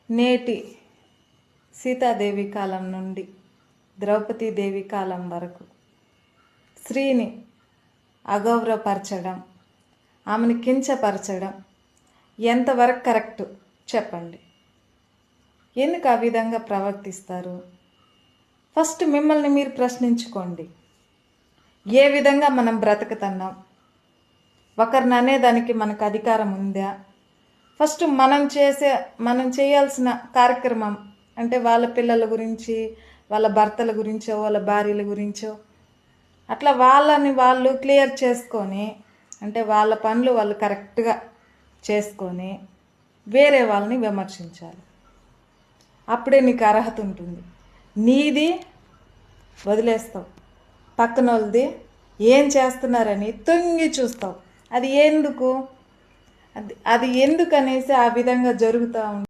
నేటి సీతాదేవి కాలం నుండి ద్రౌపదీదేవి కాలం వరకు స్త్రీని అగౌరవపరచడం, ఆమెను కించపరచడం ఎంతవరకు కరెక్ట్ చెప్పండి? ఎందుకు ఆ విధంగా ప్రవర్తిస్తారు? ఫస్ట్ మిమ్మల్ని మీరు ప్రశ్నించుకోండి. ఏ విధంగా మనం బ్రతుకుతున్నాం? ఒకరిని అనేదానికి మనకు అధికారం ఉందా? ఫస్ట్ మనం చేయాల్సిన కార్యక్రమం అంటే వాళ్ళ పిల్లల గురించి, వాళ్ళ భర్తల గురించో, వాళ్ళ భార్యల గురించో అట్లా వాళ్ళని వాళ్ళు క్లియర్ చేసుకొని, అంటే వాళ్ళ పనులు వాళ్ళు కరెక్ట్గా చేసుకొని వేరే వాళ్ళని విమర్శించాలి. అప్పుడే నీకు అర్హత ఉంటుంది. నీది వదిలేస్తావు, పక్కన వాళ్ళది ఏం చేస్తున్నారని తొంగి చూస్తావు. అది ఎందుకు? అది ఎందుకనేసి ఆ విధంగా జరుగుతూ ఉంటుంది.